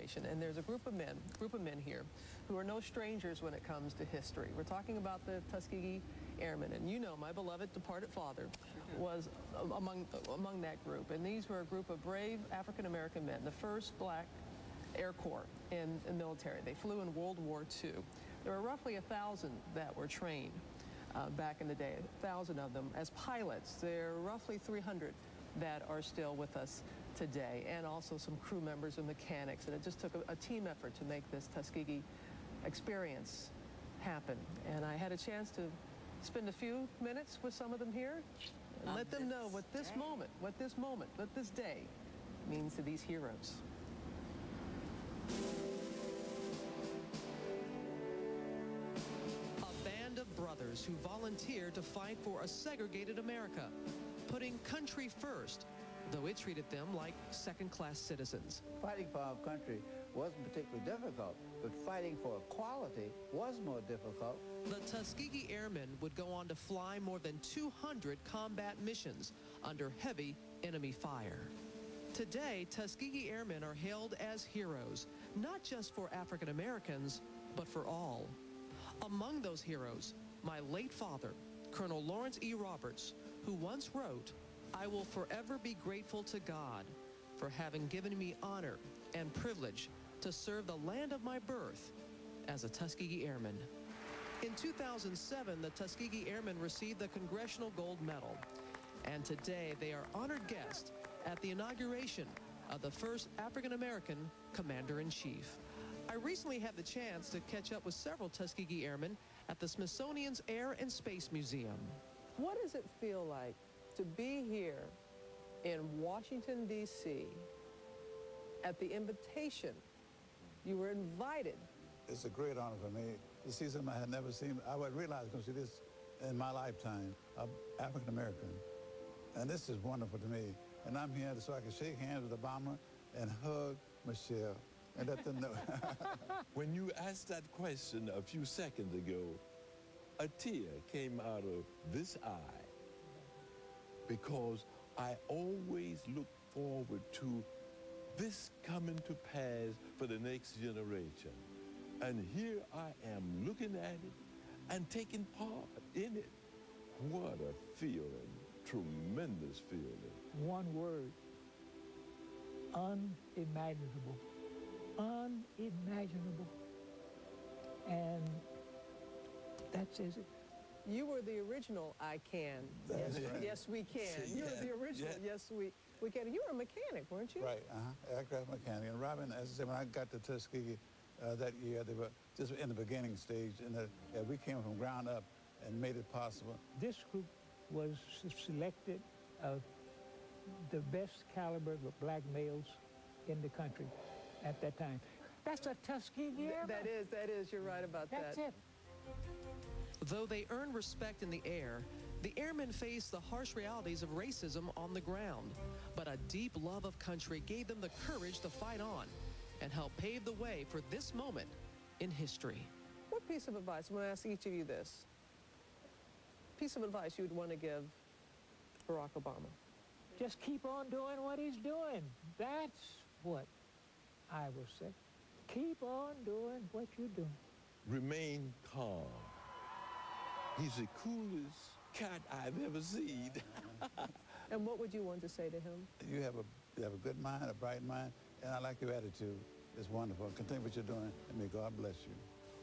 inauguration, and there's a group of men here who are no strangers when it comes to history. We're talking about the Tuskegee Airmen, and you know my beloved departed father was among that group, and these were a group of brave African-American men, the first black Air Corps in the military. They flew in World War II. There were roughly 1,000 that were trained back in the day, 1,000 of them as pilots. There are roughly 300 that are still with us today, and also some crew members and mechanics. And it just took a team effort to make this Tuskegee experience happen. And I had a chance to spend a few minutes with some of them here and let them know what this moment, what this day means to these heroes. A band of brothers who volunteered to fight for a segregated America, putting country first, though it treated them like second-class citizens. Fighting for our country wasn't particularly difficult, but fighting for equality was more difficult. The Tuskegee Airmen would go on to fly more than 200 combat missions under heavy enemy fire. Today, Tuskegee Airmen are hailed as heroes, not just for African Americans, but for all. Among those heroes, my late father, Colonel Lawrence E. Roberts, who once wrote, "I will forever be grateful to God for having given me honor and privilege to serve the land of my birth as a Tuskegee Airman." In 2007, the Tuskegee Airmen received the Congressional Gold Medal, and today they are honored guests at the inauguration of the first African-American Commander-in-Chief. I recently had the chance to catch up with several Tuskegee Airmen at the Smithsonian's Air and Space Museum. What does it feel like to be here in Washington, D.C. at the invitation? You were invited. It's a great honor for me to see something I had never seen. I would realize I was going to see this in my lifetime, African American. And this is wonderful to me. And I'm here so I can shake hands with Obama and hug Michelle and let them know. When you asked that question a few seconds ago, a tear came out of this eye, because I always look forward to this coming to pass for the next generation. And here I am looking at it and taking part in it. What a feeling, tremendous feeling. One word, unimaginable. Unimaginable. And that says it. You were the original I can. Yes, right. Yes, we can. You were the original. Yeah. Yes, we can. You were a mechanic, weren't you? Right, aircraft mechanic. And Robin, as I said, when I got to Tuskegee that year, they were just in the beginning stage, and we came from ground up and made it possible. This group was selected of the best caliber of black males in the country at that time. That's a Tuskegee Airman. That is. You're right about that. That's it. Though they earned respect in the air, the airmen faced the harsh realities of racism on the ground. But a deep love of country gave them the courage to fight on and help pave the way for this moment in history. What piece of advice, I'm going to ask each of you this, piece of advice you would want to give Barack Obama? Just keep on doing what he's doing. That's what I will say. Keep on doing what you're doing. Remain calm. He's the coolest cat I've ever seen. And what would you want to say to him? You have a good mind, a bright mind, and I like your attitude. It's wonderful. Continue what you're doing, and may God bless you.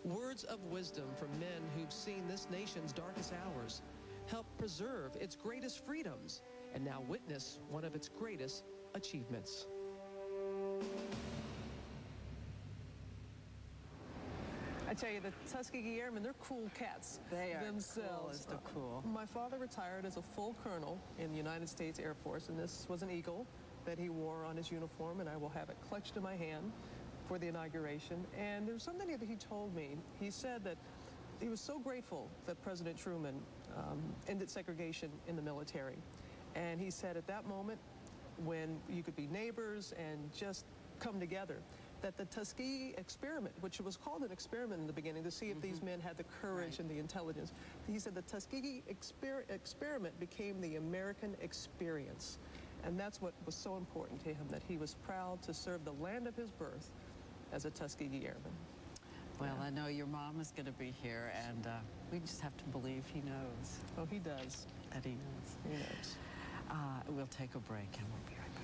Words of wisdom from men who've seen this nation's darkest hours, help preserve its greatest freedoms, and now witness one of its greatest achievements. I tell you, the Tuskegee Airmen, they're cool cats. They are themselves. cool as the cool. My father retired as a full colonel in the United States Air Force, and this was an eagle that he wore on his uniform, and I will have it clutched in my hand for the inauguration. And there's something that he told me. He said that he was so grateful that President Truman ended segregation in the military. And he said at that moment, when you could be neighbors and just come together, that the Tuskegee experiment, which was called an experiment in the beginning to see if these men had the courage and the intelligence, he said the Tuskegee experiment became the American experience. And that's what was so important to him, that he was proud to serve the land of his birth as a Tuskegee Airman. Well, I know your mom is going to be here, and we just have to believe he knows. Oh, he does. That he knows. He knows. We'll take a break, and we'll be right back.